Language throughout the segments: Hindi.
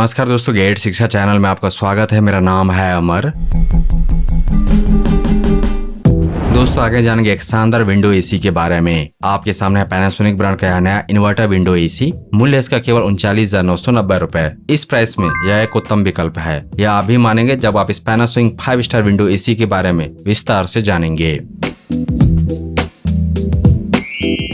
नमस्कार दोस्तों, गेट शिक्षा चैनल में आपका स्वागत है। मेरा नाम है अमर। दोस्तों आगे जानेंगे एक शानदार विंडो एसी के बारे में। आपके सामने है पैनासोनिक ब्रांड का यह नया इन्वर्टर विंडो एसी। मूल्य इसका केवल 39,990 रुपए। इस प्राइस में यह एक उत्तम विकल्प है। यह आप भी मानेंगे जब आप इस पैनासोनिक 5 स्टार विंडो एसी के बारे में विस्तार से जानेंगे।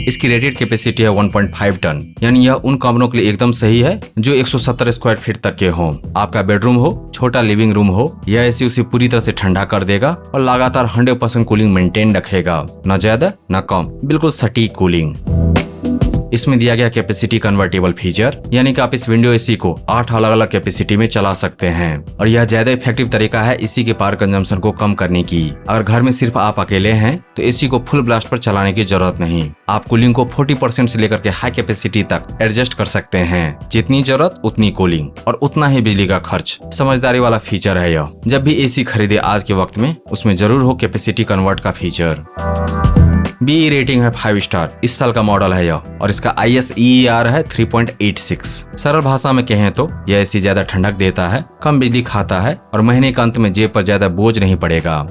इसकी रेटेड कैपेसिटी है 1.5 टन, यानी यह उन कमरों के लिए एकदम सही है जो 170 स्क्वायर फीट तक के हों। आपका बेडरूम हो, छोटा लिविंग रूम हो, यह एसी उसे पूरी तरह से ठंडा कर देगा और लगातार 100% कूलिंग मेंटेन रखेगा, न ज्यादा न कम, बिल्कुल सटीक कूलिंग। इसमें दिया गया कैपेसिटी कन्वर्टेबल फीचर, यानी कि आप इस विंडो एसी को 8 अलग अलग कैपेसिटी में चला सकते हैं और यह ज्यादा इफेक्टिव तरीका है एसी के पावर कंजम्पशन को कम करने की। अगर घर में सिर्फ आप अकेले हैं तो एसी को फुल ब्लास्ट पर चलाने की जरूरत नहीं। आप कूलिंग को 40% से लेकर के हाई कैपेसिटी तक एडजस्ट कर सकते हैं। जितनी जरूरत उतनी कूलिंग और उतना ही बिजली का खर्च। समझदारी वाला फीचर है यह। जब भी एसी खरीदे आज के वक्त में उसमें जरूर हो कैपेसिटी कन्वर्ट का फीचर। बी रेटिंग है 5 स्टार। इस साल का मॉडल है यह और इसका ISEER है 3.86। सरल भाषा में कहें तो यह एसी ज्यादा ठंडक देता है, कम बिजली खाता है और महीने के अंत में जेब पर ज्यादा बोझ नहीं पड़ेगा।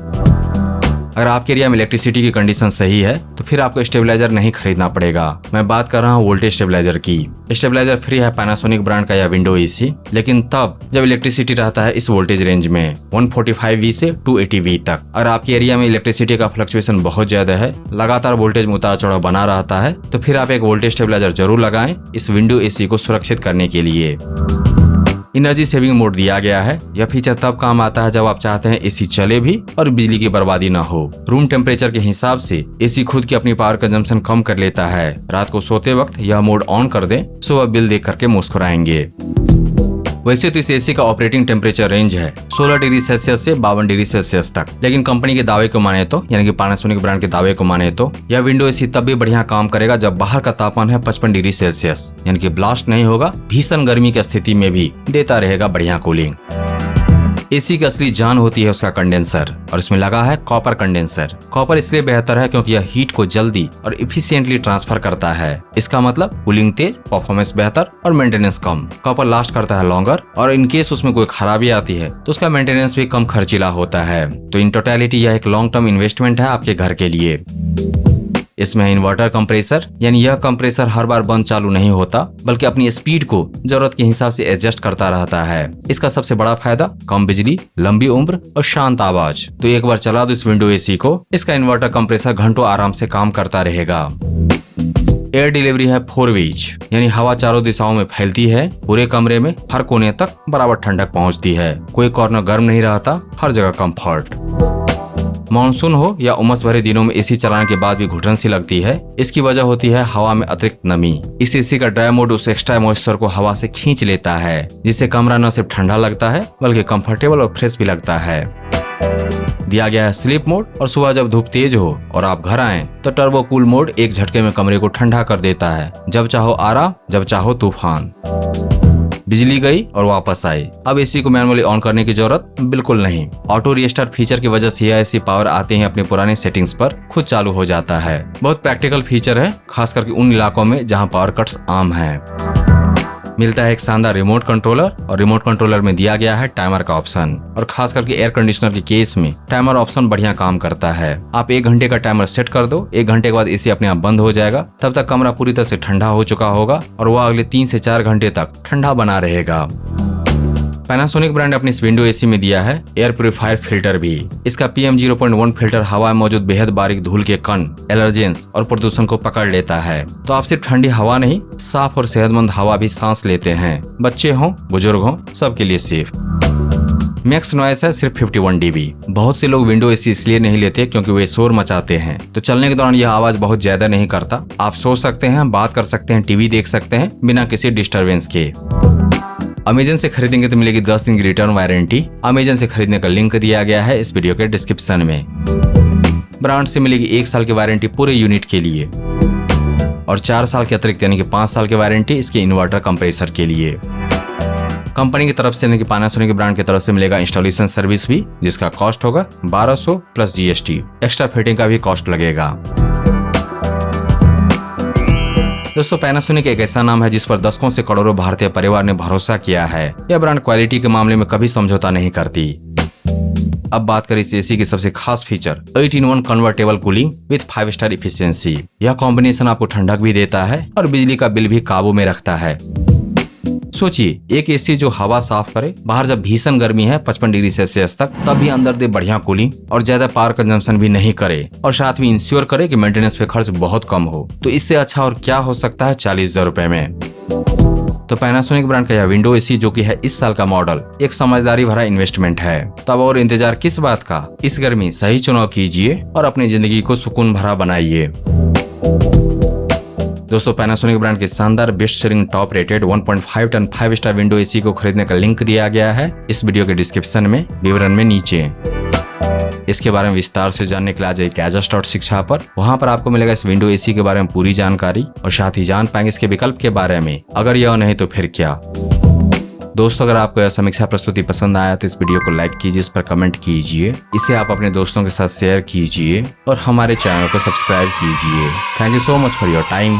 अगर आपके एरिया में इलेक्ट्रिसिटी की कंडीशन सही है तो फिर आपको स्टेबलाइजर नहीं खरीदना पड़ेगा। मैं बात कर रहा हूँ वोल्टेज स्टेबलाइजर की। स्टेबलाइजर फ्री है पैनासोनिक ब्रांड का यह विंडो एसी, लेकिन तब जब इलेक्ट्रिसिटी रहता है इस वोल्टेज रेंज में 145V से 280V तक। अगर आपके एरिया में इलेक्ट्रिसिटी का फ्लक्चुएशन बहुत ज्यादा है, लगातार वोल्टेज में उतार चढ़ाव बना रहता है, तो फिर आप एक वोल्टेज स्टेबलाइजर जरूर लगाएं इस विंडो एसी को सुरक्षित करने के लिए। एनर्जी सेविंग मोड दिया गया है। यह फीचर तब काम आता है जब आप चाहते हैं एसी चले भी और बिजली की बर्बादी न हो। रूम टेम्परेचर के हिसाब से एसी खुद की अपनी पावर कंजम्पशन कम कर लेता है। रात को सोते वक्त यह मोड ऑन कर दें, सुबह बिल देख करके मुस्कुराएंगे। वैसे तो इस एसी का ऑपरेटिंग टेम्परेचर रेंज है 16 डिग्री सेल्सियस से 52 डिग्री सेल्सियस तक, लेकिन कंपनी के दावे को माने तो, यानी कि पैनासोनिक ब्रांड के दावे को माने तो यह विंडो एसी तब भी बढ़िया काम करेगा जब बाहर का तापमान है 55 डिग्री सेल्सियस, यानी कि ब्लास्ट नहीं होगा। भीषण गर्मी की स्थिति में भी देता रहेगा बढ़िया कूलिंग। एसी की असली जान होती है उसका कंडेंसर और इसमें लगा है कॉपर कंडेंसर। कॉपर इसलिए बेहतर है क्योंकि यह हीट को जल्दी और इफिशिएंटली ट्रांसफर करता है। इसका मतलब कूलिंग तेज, परफॉर्मेंस बेहतर और मेंटेनेंस कम। कॉपर लास्ट करता है लॉन्गर और इन केस उसमें कोई खराबी आती है तो उसका मेंटेनेंस भी कम खर्चीला होता है। तो इन टोटलिटी यह एक लॉन्ग टर्म इन्वेस्टमेंट है आपके घर के लिए। इसमें इन्वर्टर कंप्रेसर, यानी यह कंप्रेसर हर बार बंद चालू नहीं होता बल्कि अपनी स्पीड को जरूरत के हिसाब से एडजस्ट करता रहता है। इसका सबसे बड़ा फायदा कम बिजली, लंबी उम्र और शांत आवाज। तो एक बार चला दो इस विंडो एसी को, इसका इन्वर्टर कंप्रेसर घंटों आराम से काम करता रहेगा। एयर डिलीवरी है 4 वेज, यानी हवा चारों दिशाओं में फैलती है। पूरे कमरे में हर कोने तक बराबर ठंडक पहुंचती है। कोई कॉर्नर गर्म नहीं रहता, हर जगह कंफर्ट। मानसून हो या उमस भरे दिनों में एसी चलाने के बाद भी घुटन सी लगती है। इसकी वजह होती है हवा में अतिरिक्त नमी। इस एसी का ड्राई मोड उस एक्स्ट्रा मॉइस्चर को हवा से खींच लेता है, जिससे कमरा न सिर्फ ठंडा लगता है बल्कि कंफर्टेबल और फ्रेश भी लगता है। दिया गया है स्लीप मोड और सुबह जब धूप तेज हो और आप घर आएं तो टर्बो कूल मोड एक झटके में कमरे को ठंडा कर देता है। जब चाहो आराम, जब चाहो तूफान। बिजली गई और वापस आई, अब एसी को मैनुअली ऑन करने की जरूरत बिल्कुल नहीं। ऑटो रीस्टार्ट फीचर की वजह से यह एसी पावर आते ही अपने पुराने सेटिंग्स पर खुद चालू हो जाता है। बहुत प्रैक्टिकल फीचर है, खास करके उन इलाकों में जहां पावर कट्स आम हैं। मिलता है एक शानदार रिमोट कंट्रोलर और रिमोट कंट्रोलर में दिया गया है टाइमर का ऑप्शन और खास करके एयर कंडीशनर के केस में टाइमर ऑप्शन बढ़िया काम करता है। आप 1 घंटे का टाइमर सेट कर दो, 1 घंटे के बाद एसी अपने आप बंद हो जाएगा। तब तक कमरा पूरी तरह से ठंडा हो चुका होगा और वह अगले 3 से 4 घंटे तक ठंडा बना रहेगा। पैनासोनिक ब्रांड अपने इस विंडो एसी में दिया है एयर प्यूरिफायर फिल्टर भी। इसका PM0.1 फिल्टर हवा में मौजूद बेहद बारीक धूल के कण, एलर्जेंस और प्रदूषण को पकड़ लेता है। तो आप सिर्फ ठंडी हवा नहीं, साफ और सेहतमंद हवा भी सांस लेते हैं। बच्चे हों, बुजुर्ग हों, सबके लिए सेफ। मैक्स नॉइस है सिर्फ 51 dB। बहुत से लोग विंडो एसी इसलिए नहीं लेते क्योंकि वे शोर मचाते हैं, तो चलने के दौरान यह आवाज बहुत ज्यादा नहीं करता। आप सो सकते हैं, बात कर सकते हैं, टीवी देख सकते हैं बिना किसी डिस्टरबेंस के। अमेजन से खरीदेंगे तो मिलेगी 10 दिन की रिटर्न वारंटी। अमेजन से खरीदने का लिंक दिया गया है इस वीडियो के डिस्क्रिप्शन में। ब्रांड से मिलेगी 1 साल की वारंटी पूरे यूनिट के लिए और 4 साल के अतिरिक्त यानी कि 5 साल की वारंटी इसके इन्वर्टर कंप्रेसर के लिए। कंपनी की तरफ से यानी कि पैनासोनिक ब्रांड की तरफ से मिलेगा इंस्टॉलेशन सर्विस भी, जिसका कॉस्ट होगा 1200 प्लस GST। एक्स्ट्रा फिटिंग का भी कॉस्ट लगेगा। दोस्तों पैनासोनिक एक ऐसा नाम है जिस पर दशकों से करोड़ों भारतीय परिवार ने भरोसा किया है। यह ब्रांड क्वालिटी के मामले में कभी समझौता नहीं करती। अब बात करें इस एसी की सबसे खास feature 8-in-1 convertible cooling with 5 star efficiency. यह कॉम्बिनेशन आपको ठंडक भी देता है और बिजली का बिल भी काबू में रखता है। सोचिए एक एसी जो हवा साफ करे, बाहर जब भीषण गर्मी है 55 डिग्री सेल्सियस तक, तब भी अंदर दे बढ़िया कूलिंग और ज्यादा पावर कंजम्पशन भी नहीं करे और साथ में इंश्योर करे कि मेंटेनेंस पे खर्च बहुत कम हो। तो इससे अच्छा और क्या हो सकता है 40,000 रुपए में। तो पैनासोनिक ब्रांड का यह विंडो एसी जो कि है इस साल का मॉडल एक समझदारी भरा इन्वेस्टमेंट है। तब और इंतजार किस बात का, इस गर्मी सही चुनाव कीजिए और अपनी जिंदगी को सुकून भरा बनाइए। दोस्तों पैनासोनिक ब्रांड के शानदार best selling top rated 1.5 ton 5 star window AC को खरीदने का लिंक दिया गया है इस वीडियो के डिस्क्रिप्शन में, विवरण में नीचे। इसके बारे में विस्तार से जानने के लिए आ जाइए Gadgets.शिक्षा पर। वहां पर आपको मिलेगा इस विंडो एसी के बारे में पूरी जानकारी और साथ ही जान पाएंगे इसके विकल्प के बारे में, अगर यह नहीं तो फिर क्या। दोस्तों अगर आपको यह समीक्षा प्रस्तुति पसंद आया तो इस वीडियो को लाइक कीजिए, इस पर कमेंट कीजिए, इसे आप अपने दोस्तों के साथ शेयर कीजिए और हमारे चैनल को सब्सक्राइब कीजिए। Thank you so much for your time.